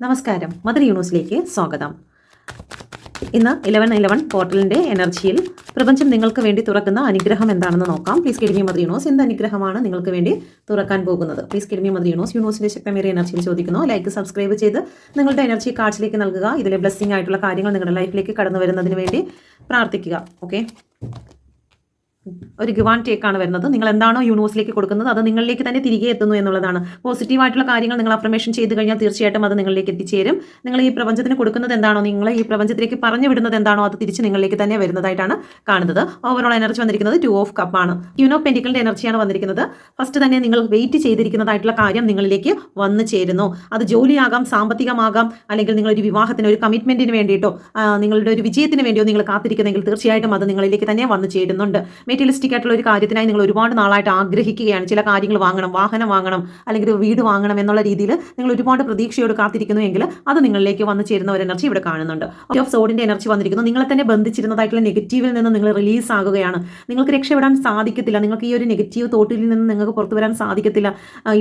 നമസ്കാരം, മദർ യൂണിവേഴ്സിലേക്ക് സ്വാഗതം. ഇന്ന് 11/11 പോർട്ടലിൻ്റെ എനർജിയിൽ പ്രപഞ്ചം നിങ്ങൾക്ക് വേണ്ടി തുറക്കുന്ന അനുഗ്രഹം എന്താണെന്ന് നോക്കാം. Please guide me mother universe. എന്ത് അനുഗ്രഹമാണ് നിങ്ങൾക്ക് വേണ്ടി തുറക്കാൻ പോകുന്നത്? Please guide me mother universe. യൂണിവേഴ്സിൻ്റെ ശക്തമേറിയ എനർജിയിൽ ചോദിക്കുന്നു. ലൈക്ക്, സബ്സ്ക്രൈബ് ചെയ്ത് നിങ്ങളുടെ എനർജി കാർഡ്സിലേക്ക് നൽകുക. ഇതിലെ ബ്ലെസ്സിംഗ് ആയിട്ടുള്ള കാര്യങ്ങൾ നിങ്ങളുടെ ലൈഫിലേക്ക് കടന്നു വരുന്നതിന് വേണ്ടി പ്രാർത്ഥിക്കുക. ഓക്കെ, ഒരു ഗിവ് ആൻഡ് ടേക്ക് ആണ് വരുന്നത്. നിങ്ങൾ എന്താണോ യൂണിവേഴ്സിലേക്ക് കൊടുക്കുന്നത് അത് നിങ്ങളിലേക്ക് തന്നെ തിരികെ എത്തുന്നു എന്നുള്ളതാണ്. പോസിറ്റീവായിട്ടുള്ള കാര്യങ്ങൾ നിങ്ങൾ അഫർമേഷൻ ചെയ്ത് കഴിഞ്ഞാൽ തീർച്ചയായിട്ടും അത് നിങ്ങളിലേക്ക് എത്തിച്ചേരും. നിങ്ങൾ ഈ പ്രപഞ്ചത്തിന് കൊടുക്കുന്നത് എന്താണോ, നിങ്ങൾ ഈ പ്രപഞ്ചത്തിലേക്ക് പറഞ്ഞു വിടുന്നത് എന്താണോ അത് തിരിച്ച് നിങ്ങളിലേക്ക് തന്നെ വരുന്നതായിട്ടാണ് കാണുന്നത്. ഓവറോൾ എനർജി വന്നിരിക്കുന്നത് 2 ഓഫ് കപ്പ് ആണ്. ക്യൂൻ ഓഫ് പെന്റിക്കിളിന്റെ എനർജിയാണ് വന്നിരിക്കുന്നത്. ഫസ്റ്റ് തന്നെ നിങ്ങൾ വെയിറ്റ് ചെയ്തിരിക്കുന്നതായിട്ടുള്ള കാര്യം നിങ്ങളിലേക്ക് വന്നു ചേരുന്നു. അത് ജോലിയാകാം, സാമ്പത്തികമാകാം, അല്ലെങ്കിൽ നിങ്ങളൊരു വിവാഹത്തിന്, ഒരു കമ്മിറ്റ്മെന്റിന് വേണ്ടിയിട്ടോ നിങ്ങളുടെ ഒരു വിജയത്തിന് വേണ്ടിയോ നിങ്ങൾ കാത്തിരിക്കുന്നെങ്കിൽ തീർച്ചയായിട്ടും അത് നിങ്ങളിലേക്ക് തന്നെ വന്നു ചേരുന്നുണ്ട്. മെറ്റീരിയലിസ്റ്റിക് ആയിട്ടുള്ള ഒരു കാര്യത്തിനായി നിങ്ങൾ ഒരുപാട് നാളായിട്ട് ആഗ്രഹിക്കുകയാണ്. ചില കാര്യങ്ങൾ വാങ്ങണം, വാഹനം വാങ്ങണം, അല്ലെങ്കിൽ ഒരു വീട് വാങ്ങണം എന്നുള്ള രീതിയിൽ നിങ്ങൾ ഒരുപാട് പ്രതീക്ഷയോട് കാത്തിരിക്കുന്നു എങ്കിൽ അത് നിങ്ങളിലേക്ക് വന്നു ചേരുന്ന ഒരു എനർജി ഇവിടെ കാണുന്നുണ്ട്. ഓഫ് സോഡിന്റെ എനർജി വന്നിരിക്കുന്നു. നിങ്ങളെ തന്നെ ബന്ധിച്ചിരുന്നതായിട്ടുള്ള നെഗറ്റീവിൽ നിന്ന് നിങ്ങൾ റിലീസ് ആകുകയാണ്. നിങ്ങൾക്ക് രക്ഷപ്പെടാൻ സാധിക്കത്തില്ല. നിങ്ങൾക്ക് ഈ ഒരു നെഗറ്റീവ് തോട്ടിൽ നിന്ന് നിങ്ങൾക്ക് പുറത്തു വരാൻ സാധിക്കത്തില്ല.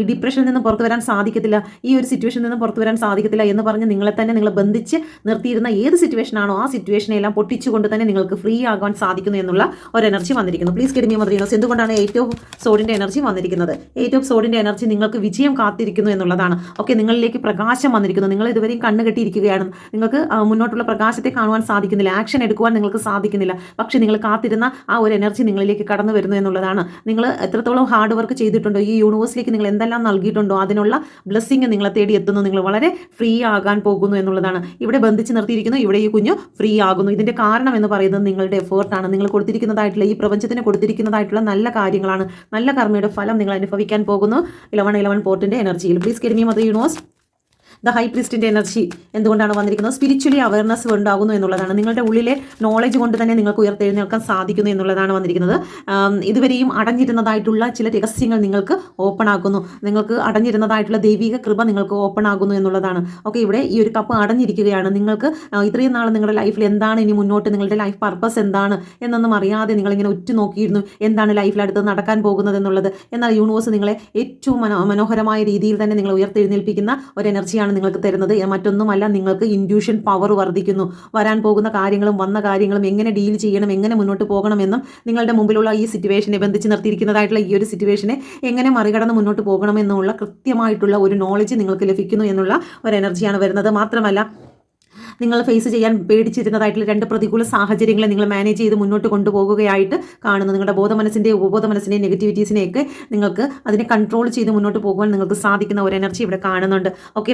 ഈ ഡിപ്രഷനിൽ നിന്ന് പുറത്തു വരാൻ സാധിക്കത്തില്ല. ഈ ഒരു സിറ്റുവേഷനിൽ നിന്ന് പുറത്തു വരാൻ സാധിക്കത്തില്ല എന്ന് പറഞ്ഞ് നിങ്ങളെ തന്നെ നിങ്ങൾ ബന്ധിച്ച് നിർത്തിയിരുന്ന ഏത് സിറ്റുവേഷൻ ആണോ ആ സിറ്റുവേഷനെ എല്ലാം പൊട്ടിച്ചുകൊണ്ട് തന്നെ നിങ്ങൾക്ക് ഫ്രീ ആകാൻ സാധിക്കുന്നു എന്നുള്ള ഒരു എനർജി വന്നിരിക്കുന്നു. Please guide me mother universe. എന്തുകൊണ്ടാണ് 8 ഓഫ് സോഡിന്റെ എനർജി വന്നിരിക്കുന്നത്? 8 ഓഫ് സോഡിന്റെ എനർജി നിങ്ങൾക്ക് വിജയം കാത്തിരിക്കുന്നു എന്നുള്ളതാണ്. ഓക്കെ, നിങ്ങളിലേക്ക് പ്രകാശം വന്നിരിക്കുന്നു. നിങ്ങൾ ഇതുവരെയും കണ്ണുകെട്ടിയിരിക്കുകയാണ്. നിങ്ങൾക്ക് മുന്നോട്ടുള്ള പ്രകാശത്തെ കാണുവാൻ സാധിക്കുന്നില്ല, ആക്ഷൻ എടുക്കുവാൻ നിങ്ങൾക്ക് സാധിക്കുന്നില്ല. പക്ഷേ നിങ്ങൾ കാത്തിരുന്ന ആ ഒരു എനർജി നിങ്ങളിലേക്ക് കടന്നു വരുന്നു എന്നുള്ളതാണ്. നിങ്ങൾ എത്രത്തോളം ഹാർഡ് വർക്ക് ചെയ്തിട്ടുണ്ടോ, ഈ യൂണിവേഴ്സിലേക്ക് നിങ്ങൾ എന്തെല്ലാം നൽകിയിട്ടുണ്ടോ അതിനുള്ള ബ്ലെസ്സിങ് നിങ്ങളെ തേടി എത്തുന്നു. നിങ്ങൾ വളരെ ഫ്രീ ആകാൻ പോകുന്നു എന്നുള്ളതാണ്. ഇവിടെ ബന്ധിച്ച് നിർത്തിയിരിക്കുന്നു, ഇവിടെ ഈ കുഞ്ഞു ഫ്രീ ആകുന്നു. ഇതിന്റെ കാരണം എന്ന് പറയുന്നത് നിങ്ങളുടെ എഫേർട്ടാണ്. നിങ്ങൾ കൊടുത്തിരിക്കുന്നതായിട്ടുള്ള ഈ പ്രപഞ്ചത്തിന് കൊടുത്തിരിക്കുന്നതായിട്ടുള്ള നല്ല കാര്യങ്ങളാണ്. നല്ല കർമ്മയുടെ ഫലം നിങ്ങൾ അനുഭവിക്കാൻ പോകുന്നു 11/11 പോർട്ടിന്റെ എനർജിയിൽ. Please guide me mother universe. The high പ്രീസ്റ്റിന്റെ എനർജി എന്തുകൊണ്ടാണ് വന്നിരിക്കുന്നത്? സ്പിരിച്വലി അവയർനെസ് ഉണ്ടാകുന്നു എന്നുള്ളതാണ്. നിങ്ങളുടെ ഉള്ളിലെ നോളജ് കൊണ്ട് തന്നെ നിങ്ങൾക്ക് ഉയർത്തെഴുന്നേൽക്കാൻ സാധിക്കുന്നു എന്നുള്ളതാണ് വന്നിരിക്കുന്നത്. ഇതുവരെയും അടഞ്ഞിരുന്നതായിട്ടുള്ള ചില രഹസ്യങ്ങൾ നിങ്ങൾക്ക് ഓപ്പൺ ആക്കുന്നു. നിങ്ങൾക്ക് അടഞ്ഞിരുന്നതായിട്ടുള്ള ദൈവിക കൃപ നിങ്ങൾക്ക് ഓപ്പൺ ആകുന്നു എന്നുള്ളതാണ്. ഓക്കെ, ഇവിടെ ഈ ഒരു കപ്പ് അടഞ്ഞിരിക്കുകയാണ്. നിങ്ങൾക്ക് ഇത്രയും നാൾ നിങ്ങളുടെ ലൈഫിൽ എന്താണ് ഇനി മുന്നോട്ട്, നിങ്ങളുടെ ലൈഫ് പർപ്പസ് എന്താണ് എന്നൊന്നും അറിയാതെ നിങ്ങളിങ്ങനെ ഉറ്റുനോക്കിയിരുന്നു എന്താണ് ലൈഫിൽ അടുത്ത് നടക്കാൻ പോകുന്നത് എന്നുള്ളത്. എന്നാൽ യൂണിവേഴ്സ് നിങ്ങളെ ഏറ്റവും മനോഹരമായ രീതിയിൽ തന്നെ നിങ്ങളെ ഉയർത്തെഴുന്നേൽപ്പിക്കുന്ന ഒരു എനർജിയാണ് നിങ്ങൾക്ക് തരുന്നത്. മറ്റൊന്നുമല്ല, നിങ്ങൾക്ക് ഇൻഡ്യൂഷൻ പവർ വർദ്ധിക്കുന്നു. വരാൻ പോകുന്ന കാര്യങ്ങളും വന്ന കാര്യങ്ങളും എങ്ങനെ ഡീൽ ചെയ്യണം, എങ്ങനെ മുന്നോട്ട് പോകണമെന്നും നിങ്ങളുടെ മുമ്പിലുള്ള ഈ സിറ്റുവേഷനെ ബന്ധിച്ച് നിർത്തിയിരിക്കുന്നതായിട്ടുള്ള ഈ ഒരു സിറ്റുവേഷനെ എങ്ങനെ മറികടന്ന് മുന്നോട്ട് പോകണമെന്നുള്ള കൃത്യമായിട്ടുള്ള ഒരു നോളജ് നിങ്ങൾക്ക് ലഭിക്കുന്നു എന്നുള്ള ഒരു എനർജിയാണ് വരുന്നത്. മാത്രമല്ല, നിങ്ങൾ ഫേസ് ചെയ്യാൻ പേടിച്ചിരുന്നതായിട്ടുള്ള 2 പ്രതികൂല സാഹചര്യങ്ങളെ നിങ്ങൾ മാനേജ് ചെയ്ത് മുന്നോട്ട് കൊണ്ടുപോകുകയായിട്ട് കാണുന്നു. നിങ്ങളുടെ ബോധമനസ്സിൻ്റെയും ഉപബോധ മനസ്സിൻ്റെയും നെഗറ്റിവിറ്റീസിനെയൊക്കെ നിങ്ങൾക്ക് അതിനെ കൺട്രോൾ ചെയ്ത് മുന്നോട്ട് പോകുവാൻ നിങ്ങൾക്ക് സാധിക്കുന്ന ഒരു എനർജി ഇവിടെ കാണുന്നുണ്ട്. ഓക്കെ,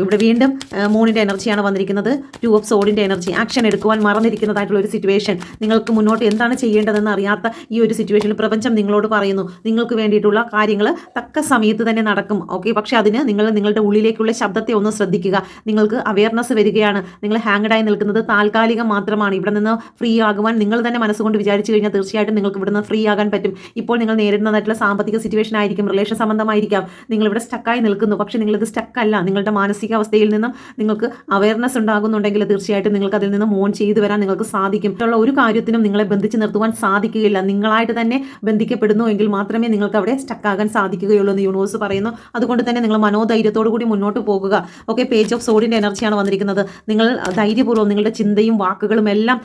ഇവിടെ വീണ്ടും മൂണിൻ്റെ എനർജിയാണ് വന്നിരിക്കുന്നത്. 2 ഓഫ് സോഡിൻ്റെ എനർജി. ആക്ഷൻ എടുക്കുവാൻ മറന്നിരിക്കുന്നതായിട്ടുള്ള ഒരു സിറ്റുവേഷൻ, നിങ്ങൾക്ക് മുന്നോട്ട് എന്താണ് ചെയ്യേണ്ടതെന്ന് അറിയാത്ത ഈ ഒരു സിറ്റുവേഷനിൽ പ്രപഞ്ചം നിങ്ങളോട് പറയുന്നു നിങ്ങൾക്ക് വേണ്ടിയിട്ടുള്ള കാര്യങ്ങൾ തക്ക സമയത്ത് തന്നെ നടക്കും. ഓക്കെ, പക്ഷേ അതിന് നിങ്ങളുടെ ഉള്ളിലേക്കുള്ള ശബ്ദത്തെ ഒന്ന് ശ്രദ്ധിക്കുക. നിങ്ങൾക്ക് അവയർനെസ് വരികയാണ്. നിങ്ങൾ ഹാങ്ഡായി നിൽക്കുന്നത് താൽക്കാലികം മാത്രമാണ്. ഇവിടെ നിന്ന് ഫ്രീ ആകുവാൻ നിങ്ങൾ തന്നെ മനസ്സുകൊണ്ട് വിചാരിച്ചു കഴിഞ്ഞാൽ തീർച്ചയായിട്ടും നിങ്ങൾക്ക് ഇവിടെ നിന്ന് ഫ്രീ ആകാൻ പറ്റും. ഇപ്പോൾ നിങ്ങൾ നേരിടുന്നതായിട്ടുള്ള സാമ്പത്തിക സിറ്റുവേഷൻ ആയിരിക്കും, റിലേഷൻ സംബന്ധമായിരിക്കാം. നിങ്ങളിവിടെ സ്റ്റക്കായി നിൽക്കുന്നു. പക്ഷേ നിങ്ങളിത് സ്റ്റക്കല്ല. നിങ്ങളുടെ മാനസികാവസ്ഥയിൽ നിന്നും നിങ്ങൾക്ക് അവയർനെസ് ഉണ്ടാകുന്നുണ്ടെങ്കിൽ തീർച്ചയായിട്ടും നിങ്ങൾക്ക് അതിൽ നിന്ന് മോൺ ചെയ്തു വരാൻ നിങ്ങൾക്ക് സാധിക്കും. മറ്റുള്ള ഒരു കാര്യത്തിനും നിങ്ങളെ ബന്ധിച്ച് നിർത്തുവാൻ സാധിക്കുകയില്ല. നിങ്ങളായിട്ട് തന്നെ ബന്ധിക്കപ്പെടുന്നു എങ്കിൽ മാത്രമേ നിങ്ങൾക്ക് അവിടെ സ്റ്റക്കാകാൻ സാധിക്കുകയുള്ളൂ എന്ന് യൂണിവേഴ്സ് പറയുന്നു. അതുകൊണ്ട് തന്നെ നിങ്ങൾ മനോധൈര്യത്തോടു കൂടി മുന്നോട്ട് പോകുക. ഓക്കെ, പേജ് ഓഫ് സോഡിൻ്റെ എനർജിയാണ് വന്നിരിക്കുന്നത്. നിങ്ങൾ ധൈര്യപൂർവ്വം നിങ്ങളുടെ ചിന്തയും വാക്കുകളും എല്ലാം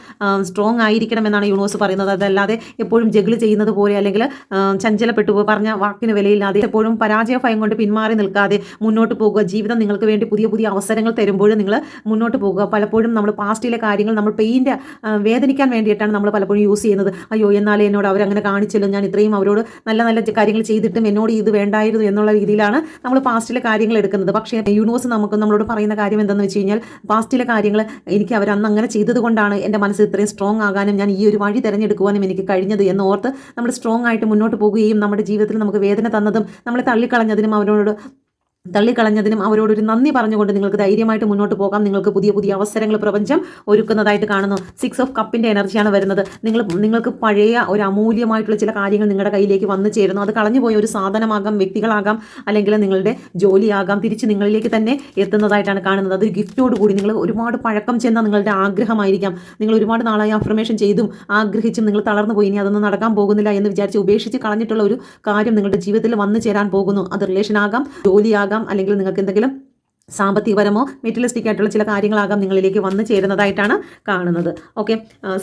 സ്ട്രോങ് ആയിരിക്കണം എന്നാണ് യൂണിവേഴ്സ് പറയുന്നത്. അതല്ലാതെ എപ്പോഴും ജഗിൾ ചെയ്യുന്നത് പോലെ, അല്ലെങ്കിൽ ചഞ്ചലപ്പെട്ടു പറഞ്ഞ വാക്കിന് വിലയില്ലാതെ എപ്പോഴും പരാജയ ഭയം കൊണ്ട് പിന്മാറി നിൽക്കാതെ മുന്നോട്ട് പോകുക. ജീവിതം നിങ്ങൾക്ക് വേണ്ടി പുതിയ പുതിയ അവസരങ്ങൾ തരുമ്പോഴും നിങ്ങൾ മുന്നോട്ട് പോകുക. പലപ്പോഴും നമ്മൾ പാസ്റ്റിലെ കാര്യങ്ങൾ നമ്മൾ പെയിൻ്റെ വേദനിക്കാൻ വേണ്ടിയിട്ടാണ് നമ്മൾ പലപ്പോഴും യൂസ് ചെയ്യുന്നത്. അയ്യോ, എന്നാലേ എന്നോട് അവരങ്ങനെ കാണിച്ചല്ലോ, ഞാൻ ഇത്രയും അവരോട് നല്ല നല്ല കാര്യങ്ങൾ ചെയ്തിട്ടും എന്നോട് ഇത് വേണ്ടായിരുന്നു എന്നുള്ള രീതിയിലാണ് നമ്മൾ പാസ്റ്റിലെ കാര്യങ്ങൾ എടുക്കുന്നത്. പക്ഷേ യൂണിവേഴ്സ് നമ്മളോട് പറയുന്ന കാര്യം എന്താണെന്ന് വെച്ച് കഴിഞ്ഞാൽ, പാസ്റ്റിലെ കാര്യങ്ങൾ എനിക്ക് അവർ അന്ന് അങ്ങനെ ചെയ്തത് കൊണ്ടാണ് എൻ്റെ മനസ്സ് ഇത്രയും സ്ട്രോങ് ആകാനും ഞാൻ ഈ ഒരു വഴി തിരഞ്ഞെടുക്കുവാനും എനിക്ക് കഴിഞ്ഞത് എന്ന് ഓർത്ത് നമ്മൾ സ്ട്രോങ് ആയിട്ട് മുന്നോട്ട് പോകുകയും നമ്മുടെ ജീവിതത്തിൽ നമുക്ക് വേദന തന്നതും നമ്മളെ തള്ളിക്കളഞ്ഞതിനും അവരോടൊരു നന്ദി പറഞ്ഞുകൊണ്ട് നിങ്ങൾക്ക് ധൈര്യമായിട്ട് മുന്നോട്ട് പോകാം. നിങ്ങൾക്ക് പുതിയ പുതിയ അവസരങ്ങൾ പ്രപഞ്ചം ഒരുക്കുന്നതായിട്ട് കാണുന്നു. 6 ഓഫ് കപ്പിൻ്റെ എനർജിയാണ് വരുന്നത്. നിങ്ങൾക്ക് പഴയ ഒരു അമൂല്യമായിട്ടുള്ള ചില കാര്യങ്ങൾ നിങ്ങളുടെ കയ്യിലേക്ക് വന്നു ചേരുന്നു. അത് കളഞ്ഞുപോയ ഒരു സാധനമാകാം, വ്യക്തികളാകാം, അല്ലെങ്കിൽ നിങ്ങളുടെ ജോലിയാകാം, തിരിച്ച് നിങ്ങളിലേക്ക് തന്നെ എത്തുന്നതായിട്ടാണ് കാണുന്നത്. അതൊരു ഗിഫ്റ്റോടുകൂടി നിങ്ങൾ ഒരുപാട് പഴക്കം ചെന്ന നിങ്ങളുടെ ആഗ്രഹമായിരിക്കാം. നിങ്ങൾ ഒരുപാട് നാളായി അഫർമേഷൻ ചെയ്തും ആഗ്രഹിച്ചും നിങ്ങൾ തളർന്നു പോയി, ഇനി അതൊന്നും നടക്കാൻ പോകുന്നില്ല എന്ന് വിചാരിച്ച് ഉപേക്ഷിച്ച് കളഞ്ഞിട്ടുള്ള ഒരു കാര്യം നിങ്ങളുടെ ജീവിതത്തിൽ വന്നു ചേരാൻ പോകുന്നു. അത് റിലേഷൻ ആകാം, ജോലിയാകാം, അല്ലെങ്കിൽ നിങ്ങൾക്ക് എന്തെങ്കിലും സാമ്പത്തികപരമോ മെറ്റീരിയലിസ്റ്റിക് ആയിട്ടുള്ള ചില കാര്യങ്ങളാകാം നിങ്ങളിലേക്ക് വന്നു ചേരുന്നതായിട്ടാണ് കാണുന്നത്. ഓക്കെ,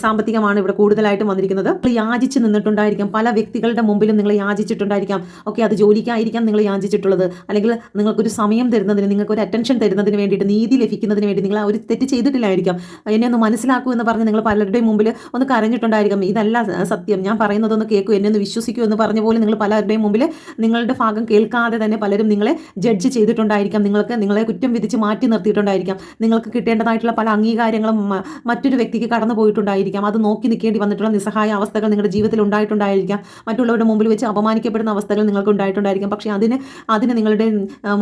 സാമ്പത്തികമാണ് ഇവിടെ കൂടുതലായിട്ടും വന്നിരിക്കുന്നത്. നിങ്ങൾ യാചിച്ച് നിന്നിട്ടുണ്ടായിരിക്കാം, പല വ്യക്തികളുടെ മുമ്പിലും നിങ്ങൾ യാചിച്ചിട്ടുണ്ടായിരിക്കാം. ഓക്കെ, അത് ജോലിക്കായിരിക്കാം നിങ്ങൾ യാചിച്ചിട്ടുള്ളത്, അല്ലെങ്കിൽ നിങ്ങൾക്കൊരു സമയം തരുന്നതിന്, നിങ്ങൾക്കൊരു അറ്റൻഷൻ തരുന്നതിന് വേണ്ടിയിട്ട്, നീതി ലഭിക്കുന്നതിന് വേണ്ടി നിങ്ങൾ ഒരു തെറ്റ് ചെയ്തിട്ടില്ലായിരിക്കാം. എന്നെ ഒന്ന് മനസ്സിലാക്കൂ എന്ന് പറഞ്ഞ് നിങ്ങൾ പലരുടെയും മുമ്പിൽ ഒന്ന് കരഞ്ഞിട്ടുണ്ടായിരിക്കാം. ഇതല്ല സത്യം, ഞാൻ പറയുന്നതൊന്ന് കേൾക്കൂ, എന്നെ ഒന്ന് വിശ്വസിക്കൂ എന്ന് പറഞ്ഞ പോലെ നിങ്ങൾ പലരുടെയും മുമ്പിൽ നിങ്ങളുടെ ഭാഗം കേൾക്കാതെ തന്നെ പലരും നിങ്ങളെ ജഡ്ജ് ചെയ്തിട്ടുണ്ടായിരിക്കാം. നിങ്ങളെ കുറ്റം വിധിച്ച് മാറ്റി നിർത്തിയിട്ടുണ്ടായിരിക്കാം. നിങ്ങൾക്ക് കിട്ടേണ്ടതായിട്ടുള്ള പല അംഗീകാരങ്ങളും മറ്റൊരു വ്യക്തിക്ക് കടന്നു പോയിട്ടുണ്ടായിരിക്കാം. അത് നോക്കി നിൽക്കേണ്ടി വന്നിട്ടുള്ള നിസ്സഹായ അവസ്ഥകൾ നിങ്ങളുടെ ജീവിതത്തിൽ ഉണ്ടായിട്ടുണ്ടായിരിക്കാം. മറ്റുള്ളവരുടെ മുമ്പിൽ വെച്ച് അപമാനിക്കപ്പെടുന്ന അവസ്ഥകൾ നിങ്ങൾക്ക് ഉണ്ടായിട്ടുണ്ടായിരിക്കാം. പക്ഷേ അതിന് നിങ്ങളുടെ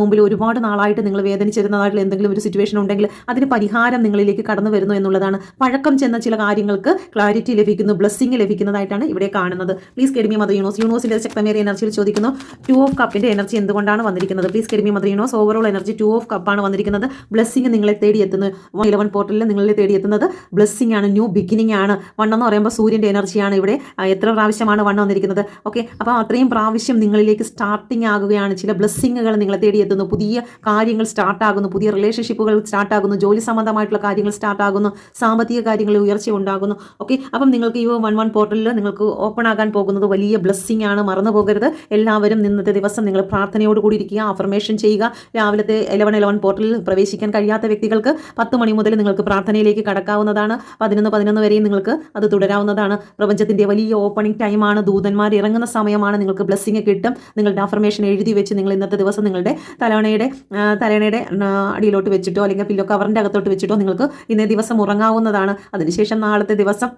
മുമ്പിൽ ഒരുപാട് നാളായിട്ട് നിങ്ങൾ വേദനിച്ചിരുന്നതായിട്ടുള്ള എന്തെങ്കിലും ഒരു സിറ്റുവേഷൻ ഉണ്ടെങ്കിൽ അതിന് പരിഹാരം നിങ്ങളിലേക്ക് കടന്നു വരുന്നു എന്നുള്ളതാണ്. പഴക്കം ചെന്ന ചില കാര്യങ്ങൾക്ക് ക്ലാരിറ്റി ലഭിക്കുന്നു, ബ്ലെസ്സിങ് ലഭിക്കുന്നതായിട്ടാണ് ഇവിടെ കാണുന്നത്. പ്ലീസ് കെഡ്മി മദർ യൂണിവേഴ്സിന്റെ ശക്തമേറിയ എനർജിയിൽ ചോദിക്കുന്നു, 2 ഓഫ് കപ്പിന്റെ എനർജി എന്തുകൊണ്ടാണ് വന്നിരിക്കുന്നത്? Please guide me mother universe overall energy 2 of കപ്പാണ് വന്നിരിക്കുന്നത്. ബ്ലെസ്സിങ് നിങ്ങളെ തേടിയെത്തുന്നു. 11 പോർട്ടലിൽ നിങ്ങളെ തേടിയെത്തുന്നത് ബ്ലെസ്സിങ് ആണ്, ന്യൂ ബിഗിനിങ് ആണ്. 1 എന്ന് പറയുമ്പോൾ സൂര്യന്റെ എനർജിയാണ് ഇവിടെ. എത്ര പ്രാവശ്യമാണ് 1 വന്നിരിക്കുന്നത്? ഓക്കെ, അപ്പോൾ അത്രയും പ്രാവശ്യം നിങ്ങളിലേക്ക് സ്റ്റാർട്ടിങ് ആകുകയാണ്. ചില ബ്ലെസ്സിങ്ങുകൾ നിങ്ങളെ തേടിയെത്തുന്നു. പുതിയ കാര്യങ്ങൾ സ്റ്റാർട്ടാകുന്നു, പുതിയ റിലേഷൻഷിപ്പുകൾ സ്റ്റാർട്ടാകുന്നു, ജോലി സംബന്ധമായിട്ടുള്ള കാര്യങ്ങൾ സ്റ്റാർട്ടാകുന്നു, സാമ്പത്തിക കാര്യങ്ങളിൽ ഉയർച്ച ഉണ്ടാകുന്നു. ഓക്കെ, അപ്പം നിങ്ങൾക്ക് ഈ 11 പോർട്ടലിൽ നിങ്ങൾക്ക് ഓപ്പൺ ആകാൻ പോകുന്നത് വലിയ ബ്ലെസ്സിങ് ആണ്. മറന്നു പോകരുത്. എല്ലാവരും ഇന്നത്തെ ദിവസം നിങ്ങൾ പ്രാർത്ഥനയോട് കൂടി ഇരിക്കുക, അഫർമേഷൻ ചെയ്യുക. രാവിലത്തെ 11 പോർട്ടലിൽ പ്രവേശിക്കാൻ കഴിയാത്ത വ്യക്തികൾക്ക് 10 മണി മുതൽ നിങ്ങൾക്ക് പ്രാർത്ഥനയിലേക്ക് കടക്കാവുന്നതാണ്. 11 വരെയും നിങ്ങൾക്ക് അത് തുടരാവുന്നതാണ്. പ്രപഞ്ചത്തിന്റെ വലിയ ഓപ്പണിംഗ് ടൈമാണ്. ദൂതന്മാർ ഇറങ്ങുന്ന സമയമാണ്. നിങ്ങൾക്ക് ബ്ലെസ്സിങ് കിട്ടും. നിങ്ങളുടെ അഫർമേഷൻ എഴുതി വെച്ച് നിങ്ങൾ ഇന്നത്തെ ദിവസം നിങ്ങളുടെ തലവണയുടെ അടിയിലോട്ട് വെച്ചിട്ടോ അല്ലെങ്കിൽ പില്ലോ കവറിൻ്റെ അകത്തോട്ട് വെച്ചിട്ടോ നിങ്ങൾക്ക് ഇന്നേ ദിവസം ഉറങ്ങാവുന്നതാണ്. അതിനുശേഷം നാളത്തെ ദിവസം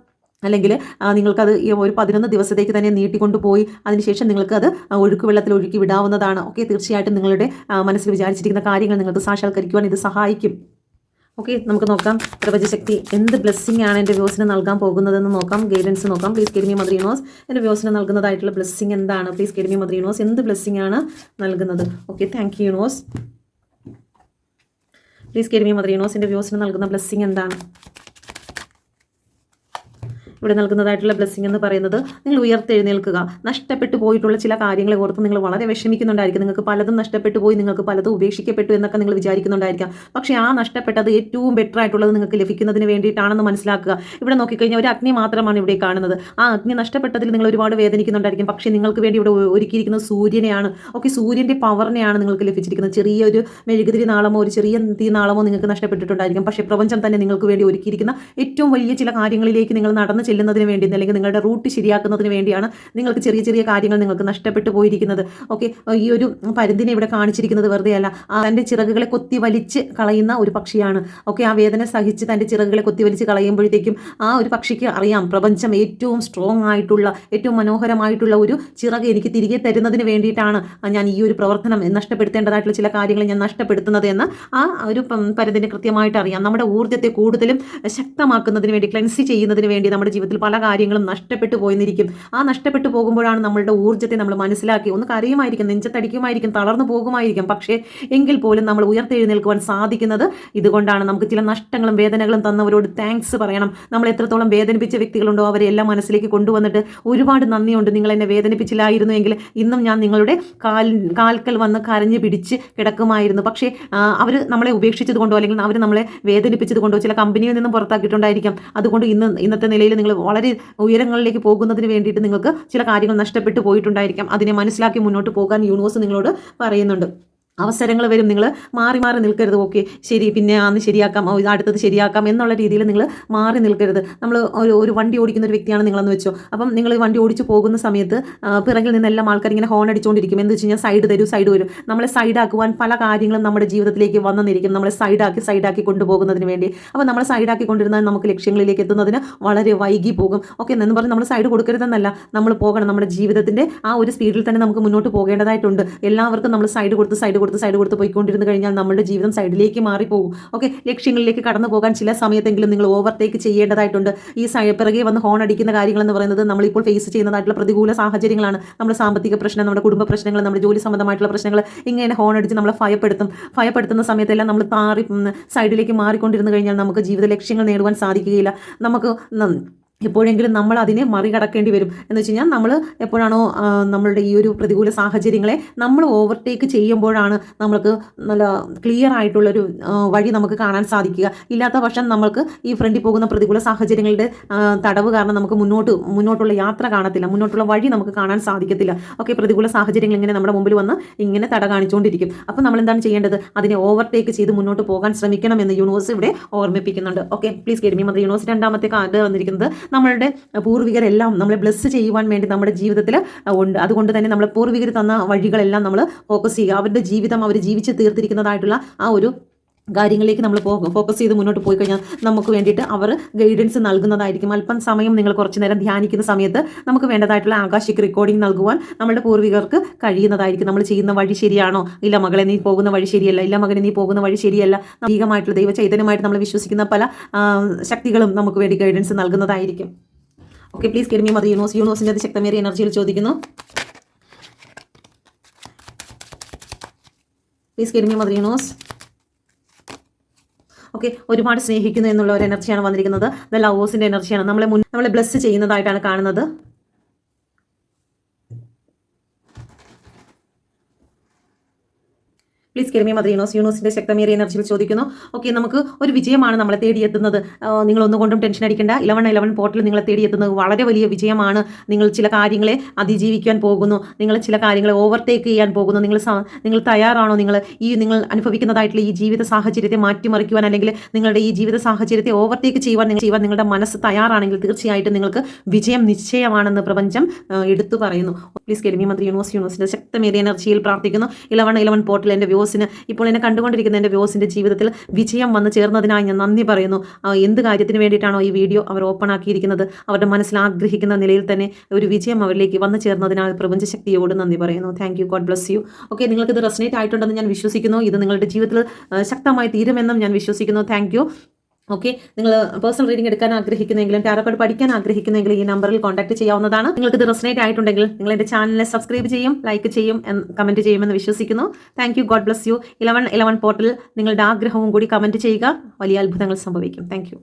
അല്ലെങ്കിൽ നിങ്ങൾക്കത് ഒരു 11 ദിവസത്തേക്ക് തന്നെ നീട്ടിക്കൊണ്ടുപോയി അതിനുശേഷം നിങ്ങൾക്കത് ഒഴുക്ക് വെള്ളത്തിൽ ഒഴുക്കി വിടാവുന്നതാണ്. ഓക്കെ, തീർച്ചയായിട്ടും നിങ്ങളുടെ മനസ്സിൽ വിചാരിച്ചിരിക്കുന്ന കാര്യങ്ങൾ നിങ്ങൾക്ക് സാക്ഷാത്കരിക്കുവാൻ ഇത് സഹായിക്കും. ഓക്കെ, നമുക്ക് നോക്കാം പ്രപഞ്ചശക്തി എന്ത് ബ്ലെസ്സിങ് ആണ് എൻ്റെ വ്യൂസിന് നൽകാൻ പോകുന്നതെന്ന് നോക്കാം. ഗൈഡൻസ് നോക്കാം. പ്ലീസ് കെഡ്മി മദർ യൂണിവേഴ്സ് എൻ്റെ വ്യൂസിന് നൽകുന്നതായിട്ടുള്ള ബ്ലെസ്സിങ് എന്താണ്? പ്ലീസ് കെഡ്മി മദർ യൂണിവേഴ്സ് എന്ത് ബ്ലെസ്സിങ് ആണ് നൽകുന്നത്? Okay, thank you universe. Please guide me mother universe എൻ്റെ വ്യൂസിന് നൽകുന്ന ബ്ലെസ്സിങ് എന്താണ്? ഇവിടെ നൽകുന്നതായിട്ടുള്ള ബ്ലെസ്സിങ് എന്ന് പറയുന്നത് നിങ്ങൾ ഉയർത്തെഴുന്നേൽക്കുക. നഷ്ടപ്പെട്ടു പോയിട്ടുള്ള ചില കാര്യങ്ങളെ ഓർത്ത് നിങ്ങൾ വളരെ വിഷമിക്കുന്നുണ്ടായിരിക്കും. നിങ്ങൾക്ക് പലതും നഷ്ടപ്പെട്ടു പോയി, നിങ്ങൾക്ക് പലതും ഉപേക്ഷിക്കപ്പെട്ടു എന്നൊക്കെ നിങ്ങൾ വിചാരിക്കുന്നുണ്ടായിരിക്കാം. പക്ഷേ ആ നഷ്ടപ്പെട്ടത് ഏറ്റവും ബെറ്റർ ആയിട്ടുള്ളത് നിങ്ങൾക്ക് ലഭിക്കുന്നതിന് വേണ്ടിയിട്ടാണെന്ന് മനസ്സിലാക്കുക. ഇവിടെ നോക്കിക്കഴിഞ്ഞാൽ ഒരു അഗ്നി മാത്രമാണ് ഇവിടെ കാണുന്നത്. ആ അഗ്നി നഷ്ടപ്പെട്ടതിൽ നിങ്ങൾ ഒരുപാട് വേദനിക്കുന്നുണ്ടായിരിക്കും. പക്ഷേ നിങ്ങൾക്ക് വേണ്ടി ഇവിടെ ഒരുക്കിയിരിക്കുന്നത് സൂര്യനെയാണ്. ഓക്കെ, സൂര്യൻ്റെ പവറിനെയാണ് നിങ്ങൾക്ക് ലഭിച്ചിരിക്കുന്നത്. ചെറിയൊരു മെഴുകുതിരി നാളമോ ഒരു ചെറിയ തീനാളമോ നിങ്ങൾക്ക് നഷ്ടപ്പെട്ടിട്ടുണ്ടായിരിക്കും. പക്ഷേ പ്രപഞ്ചം തന്നെ നിങ്ങൾക്ക് വേണ്ടി ഒരുക്കിയിരിക്കുന്ന ഏറ്റവും വലിയ ചില കാര്യങ്ങളിലേക്ക് നിങ്ങൾ നടന്ന് ചെല്ലുന്നതിന് വേണ്ടി, അല്ലെങ്കിൽ നിങ്ങളുടെ റൂട്ട് ശരിയാക്കുന്നതിന് വേണ്ടിയാണ് നിങ്ങൾക്ക് ചെറിയ ചെറിയ കാര്യങ്ങൾ നിങ്ങൾക്ക് നഷ്ടപ്പെട്ടു പോയിരിക്കുന്നത്. ഓക്കെ, ഈ ഒരു പരുന്തിനെ ഇവിടെ കാണിച്ചിരിക്കുന്നത് വെറുതെ അല്ല. തൻ്റെ ചിറകുകളെ കൊത്തി വലിച്ച് കളയുന്ന ഒരു പക്ഷിയാണ്. ഓക്കെ, ആ വേദന സഹിച്ച് തൻ്റെ ചിറകുകളെ കൊത്തി വലിച്ച് കളയുമ്പോഴത്തേക്കും ആ ഒരു പക്ഷിക്ക് അറിയാം പ്രപഞ്ചം ഏറ്റവും സ്ട്രോങ് ആയിട്ടുള്ള ഏറ്റവും മനോഹരമായിട്ടുള്ള ഒരു ചിറക് എനിക്ക് തിരികെ തരുന്നതിന് വേണ്ടിയിട്ടാണ് ഞാൻ ഈ ഒരു പ്രവർത്തനം നഷ്ടപ്പെടുത്തേണ്ടതായിട്ടുള്ള ചില കാര്യങ്ങൾ ഞാൻ നഷ്ടപ്പെടുത്തുന്നത് എന്ന് ആ ഒരു പരുന്തിന് കൃത്യമായിട്ട് അറിയാം. നമ്മുടെ ഊർജ്ജത്തെ കൂടുതലും ശക്തമാക്കുന്നതിന് വേണ്ടി, ക്ലെൻസ് ചെയ്യുന്നതിന് വേണ്ടി നമ്മുടെ ജീവിതത്തിൽ പല കാര്യങ്ങളും നഷ്ടപ്പെട്ടു പോയിരിക്കും. ആ നഷ്ടപ്പെട്ടു പോകുമ്പോഴാണ് നമ്മളുടെ ഊർജ്ജത്തെ നമ്മൾ മനസ്സിലാക്കി ഒന്ന് കരയുമായിരിക്കും, നെഞ്ചത്തടിക്കുമായിരിക്കും, തളർന്നു പോകുമായിരിക്കും. പക്ഷേ എങ്കിൽ പോലും നമ്മൾ ഉയർത്തെഴുന്നേൽക്കുവാൻ സാധിക്കുന്നത് ഇതുകൊണ്ടാണ്. നമുക്ക് ചില നഷ്ടങ്ങളും വേദനകളും തന്നവരോട് താങ്ക്സ് പറയണം. നമ്മൾ എത്രത്തോളം വേദനിപ്പിച്ച വ്യക്തികളുണ്ടോ അവരെ എല്ലാം മനസ്സിലേക്ക് കൊണ്ടുവന്നിട്ട് ഒരുപാട് നന്ദിയുണ്ട്, നിങ്ങൾ എന്നെ വേദനിപ്പിച്ചില്ലായിരുന്നു എങ്കിൽ ഇന്നും ഞാൻ നിങ്ങളുടെ കാൽക്കൽ വന്ന് കരഞ്ഞു പിടിച്ച് കിടക്കുമായിരുന്നു. പക്ഷേ അവർ നമ്മളെ ഉപേക്ഷിച്ചത് കൊണ്ടോ അല്ലെങ്കിൽ അവർ നമ്മളെ വേദനിപ്പിച്ചത് കൊണ്ടോ ചില കമ്പനിയിൽ നിന്നും പുറത്താക്കിയിട്ടുണ്ടായിരിക്കാം. അതുകൊണ്ട് ഇന്നത്തെ നിലയിൽ നിങ്ങൾ വളരെ ഉയരങ്ങളിലേക്ക് പോകുന്നതിന് വേണ്ടിയിട്ട് നിങ്ങൾക്ക് ചില കാര്യങ്ങൾ നഷ്ടപ്പെട്ടു പോയിട്ടുണ്ടായിരിക്കാം. അതിനെ മനസ്സിലാക്കി മുന്നോട്ട് പോകാൻ യൂണിവേഴ്സ് നിങ്ങളോട് പറയുന്നുണ്ട്. അവസരങ്ങൾ വരും, നിങ്ങൾ മാറി മാറി നിൽക്കരുത്. ഓക്കെ ശരി, പിന്നെ അന്ന് ശരിയാക്കാം, അടുത്തത് ശരിയാക്കാം എന്നുള്ള രീതിയിൽ നിങ്ങൾ മാറി നിൽക്കരുത്. നമ്മൾ ഒരു വണ്ടി ഓടിക്കുന്ന ഒരു വ്യക്തിയാണ് നിങ്ങളെന്ന് വെച്ചോ. അപ്പം നിങ്ങൾ വണ്ടി ഓടിച്ച് പോകുന്ന സമയത്ത് പിറകിൽ നിന്നെല്ലാം ആൾക്കാർ ഇങ്ങനെ ഹോൺ അടിച്ചുകൊണ്ടിരിക്കും. എന്ന് വെച്ച് കഴിഞ്ഞാൽ സൈഡ് തരൂ, സൈഡ് വരും. നമ്മളെ സൈഡാക്കുവാൻ പല കാര്യങ്ങളും നമ്മുടെ ജീവിതത്തിലേക്ക് വന്നെന്നിരിക്കും, നമ്മളെ സൈഡാക്കി കൊണ്ടുപോകുന്നതിന് വേണ്ടി. അപ്പോൾ നമ്മൾ സൈഡാക്കി കൊണ്ടിരുന്നാൽ നമുക്ക് ലക്ഷ്യങ്ങളിലേക്ക് എത്തുന്നതിന് വളരെ വൈകി പോകും. ഓക്കെ, എന്ന് പറഞ്ഞ് നമ്മൾ സൈഡ് കൊടുക്കരുതെന്നല്ല, നമ്മൾ പോകണം. നമ്മുടെ ജീവിതത്തിൻ്റെ ആ ഒരു സ്പീഡിൽ തന്നെ നമുക്ക് മുന്നോട്ട് പോകേണ്ടതായിട്ടുണ്ട്. എല്ലാവർക്കും നമ്മൾ സൈഡ് കൊടുത്ത് പോയിക്കൊണ്ടിരുന്നു കഴിഞ്ഞാൽ നമ്മുടെ ജീവിതം സൈഡിലേക്ക് മാറിപ്പോകും. ഓക്കെ, ലക്ഷ്യങ്ങളിലേക്ക് കടന്നു പോകാൻ ചില സമയത്തെങ്കിലും നിങ്ങൾ ഓവർടേക്ക് ചെയ്യേണ്ടതായിട്ടുണ്ട്. ഈ പിറകെ വന്ന് ഹോൺ അടിക്കുന്ന കാര്യങ്ങളെന്ന് പറയുന്നത് നമ്മളിപ്പോൾ ഫേസ് ചെയ്യുന്നതായിട്ടുള്ള പ്രതികൂല സാഹചര്യങ്ങളാണ്. നമ്മുടെ സാമ്പത്തിക പ്രശ്നം, നമ്മുടെ കുടുംബ പ്രശ്നങ്ങൾ, നമ്മുടെ ജോലി സംബന്ധമായിട്ടുള്ള പ്രശ്നങ്ങൾ, ഇങ്ങനെ ഹോൺ അടിച്ച് നമ്മളെ ഭയപ്പെടുത്തുന്ന സമയത്തെല്ലാം നമ്മൾ സൈഡിലേക്ക് മാറിക്കൊണ്ടിരുന്നു കഴിഞ്ഞാൽ നമുക്ക് ജീവിത ലക്ഷ്യങ്ങൾ നേടുവാൻ സാധിക്കുകയില്ല. നമുക്ക് എപ്പോഴെങ്കിലും നമ്മൾ അതിനെ മറികടക്കേണ്ടി വരും. എന്ന് വെച്ച് കഴിഞ്ഞാൽ നമ്മൾ എപ്പോഴാണോ നമ്മളുടെ ഈ ഒരു പ്രതികൂല സാഹചര്യങ്ങളെ നമ്മൾ ഓവർടേക്ക് ചെയ്യുമ്പോഴാണ് നമ്മൾക്ക് നല്ല ക്ലിയർ ആയിട്ടുള്ളൊരു വഴി നമുക്ക് കാണാൻ സാധിക്കുക. ഇല്ലാത്ത പക്ഷം നമ്മൾക്ക് ഈ ഫ്രണ്ടിൽ പോകുന്ന പ്രതികൂല സാഹചര്യങ്ങളുടെ തടവ് കാരണം നമുക്ക് മുന്നോട്ടുള്ള യാത്ര കാണത്തില്ല, മുന്നോട്ടുള്ള വഴി നമുക്ക് കാണാൻ സാധിക്കത്തില്ല. ഓക്കെ, പ്രതികൂല സാഹചര്യങ്ങൾ ഇങ്ങനെ നമ്മുടെ മുമ്പിൽ വന്ന് ഇങ്ങനെ തട കാണിച്ചുകൊണ്ടിരിക്കും. അപ്പോൾ നമ്മൾ എന്താണ് ചെയ്യേണ്ടത്? അതിനെ ഓവർടേക്ക് ചെയ്ത് മുന്നോട്ട് പോകാൻ ശ്രമിക്കണം എന്ന് യൂണിവേഴ്സ് ഇവിടെ ഓർമ്മിപ്പിക്കുന്നുണ്ട്. ഓക്കെ, പ്ലീസ് കേട്ട് മീ മദർ യൂണിവേഴ്സ്. രണ്ടാമത്തെ കാർഡ് വന്നിരിക്കുന്നത് നമ്മളുടെ പൂർവികരെല്ലാം നമ്മളെ ബ്ലെസ് ചെയ്യുവാൻ വേണ്ടി നമ്മുടെ ജീവിതത്തിൽ ഉണ്ട്. അതുകൊണ്ട് തന്നെ നമ്മളെ പൂർവികർ തന്ന വഴികളെല്ലാം നമ്മൾ ഫോക്കസ് ചെയ്യുക. അവരുടെ ജീവിതം അവർ ജീവിച്ച് തീർത്തിരിക്കുന്നതായിട്ടുള്ള ആ ഒരു കാര്യങ്ങളിലേക്ക് നമ്മൾ ഫോക്കസ് ചെയ്ത് മുന്നോട്ട് പോയി കഴിഞ്ഞാൽ നമുക്ക് വേണ്ടിയിട്ട് അവർ ഗൈഡൻസ് നൽകുന്നതായിരിക്കും. അല്പം സമയം നിങ്ങൾ കുറച്ച് നേരം ധ്യാനിക്കുന്ന സമയത്ത് നമുക്ക് വേണ്ടതായിട്ടുള്ള ആകാശിക് റെക്കോർഡിംഗ് നൽകുവാൻ നമ്മുടെ പൂർവികർക്ക് കഴിയുന്നതായിരിക്കും. നമ്മൾ ചെയ്യുന്ന വഴി ശരിയാണോ? ഇല്ല മകളെ, നീ പോകുന്ന വഴി ശരിയല്ല. ഇല്ല മകനെ, നീ പോകുന്ന വഴി ശരിയല്ല. ദൈവമായിട്ടുള്ള ദൈവ ചൈതന്യമായിട്ട് നമ്മൾ വിശ്വസിക്കുന്ന പല ശക്തികളും നമുക്ക് വേണ്ടി ഗൈഡൻസ് നൽകുന്നതായിരിക്കും. ഓക്കെ, പ്ലീസ് കേട്ട് മീ മദർ യൂണിവേഴ്സിൻ്റെ അതിശക്തമേറിയ എനർജിയിൽ ചോദിക്കുന്നു. പ്ലീസ് കേട്ട് മീ മദർ യൂണിവേഴ്സ്. ഓക്കെ, ഒരുപാട് സ്നേഹിക്കുന്നു എന്നുള്ള ഒരു എനർജിയാണ് വന്നിരിക്കുന്നത്. ദ ലവേഴ്സിൻ്റെ എനർജിയാണ്. നമ്മളെ ബ്ലെസ് ചെയ്യുന്നതായിട്ടാണ് കാണുന്നത്. പ്ലീസ് കേട്ട് മീ മദർ യൂണിവേഴ്സിൻ്റെ ശക്തമേറിയ എനർജിയിൽ ചോദിക്കുന്നു. ഓക്കെ, നമുക്ക് ഒരു വിജയമാണ് നമ്മളെ തേടിയെത്തുന്നത്. നിങ്ങളൊന്നുകൊണ്ടും ടെൻഷൻ അടിക്കേണ്ട. 11 പോർട്ടൽ നിങ്ങളെ തേടിയെത്തുന്നത് വളരെ വലിയ വിജയമാണ്. നിങ്ങൾ ചില കാര്യങ്ങളെ അതിജീവിക്കാൻ പോകുന്നു. നിങ്ങൾ ചില കാര്യങ്ങളെ ഓവർടേക്ക് ചെയ്യാൻ പോകുന്നു. നിങ്ങൾ തയ്യാറാണോ? നിങ്ങൾ അനുഭവിക്കുന്നതായിട്ടുള്ള ഈ ജീവിത സാഹചര്യത്തെ മാറ്റിമറിക്കുവാൻ, അല്ലെങ്കിൽ നിങ്ങളുടെ ഈ ജീവിത സാഹചര്യത്തെ ഓവർടേക്ക് ചെയ്യുവാൻ നിങ്ങളുടെ മനസ്സ് തയ്യാറാണെങ്കിൽ തീർച്ചയായിട്ടും നിങ്ങൾക്ക് വിജയം നിശ്ചയമാണെന്ന് പ്രപഞ്ചം എടുത്തു പറയുന്നു. പ്ലീസ് കേട്ട് മീ മദർ യൂണിവേഴ്സിൻ്റെ ശക്തമേറിയ എനർജിയിൽ പ്രാർത്ഥിക്കുന്നു. 11 പോർട്ടൽ എൻ്റെ ഇപ്പോൾ എന്നെ കണ്ടുകൊണ്ടിരിക്കുന്ന എൻ്റെ വ്യൂസിൻ്റെ ജീവിതത്തിൽ വിജയം വന്ന് ചേർന്നതിനായി ഞാൻ നന്ദി പറയുന്നു. എന്ത് കാര്യത്തിന് വേണ്ടിയിട്ടാണോ ഈ വീഡിയോ അവർ ഓപ്പൺ ആക്കിയിരിക്കുന്നത്, അവരുടെ മനസ്സിൽ ആഗ്രഹിക്കുന്ന നിലയിൽ തന്നെ ഒരു വിജയം അവരിലേക്ക് വന്നു ചേർന്നതിനാൽ പ്രപഞ്ചശക്തിയോട് നന്ദി പറയുന്നു. Thank you, God bless you. Okay, നിങ്ങൾക്കിത് റെസനേറ്റ് ആയിട്ടുണ്ടെന്ന് ഞാൻ വിശ്വസിക്കുന്നു. ഇത് നിങ്ങളുടെ ജീവിതത്തിൽ ശക്തമായി തീരുമെന്നും ഞാൻ വിശ്വസിക്കുന്നു. Thank you. ഓക്കെ, നിങ്ങൾ പേഴ്സണൽ റീഡിംഗ് എടുക്കാൻ ആഗ്രഹിക്കുന്നെങ്കിലും ടാരോ കാർഡ് പഠിക്കാൻ ആഗ്രഹിക്കുന്നെങ്കിലും ഈ നമ്പറിൽ കോൺടാക്ട് ചെയ്യാവുന്നതാണ്. നിങ്ങൾക്ക് ഇത് റെസനേറ്റ് ആയിട്ടുണ്ടെങ്കിൽ നിങ്ങൾ എൻ്റെ ചാനലിനെ സബ്സ്ക്രൈബ് ചെയ്യും, ലൈക്ക് ചെയ്യും, കമൻറ്റ് ചെയ്യുമെന്ന് വിശ്വസിക്കുന്നു. Thank you, God bless you. 11 portal നിങ്ങളുടെ ആഗ്രഹവും കൂടി കമൻറ്റ് ചെയ്യുക. വലിയ അത്ഭുതങ്ങൾ സംഭവിക്കും. Thank you.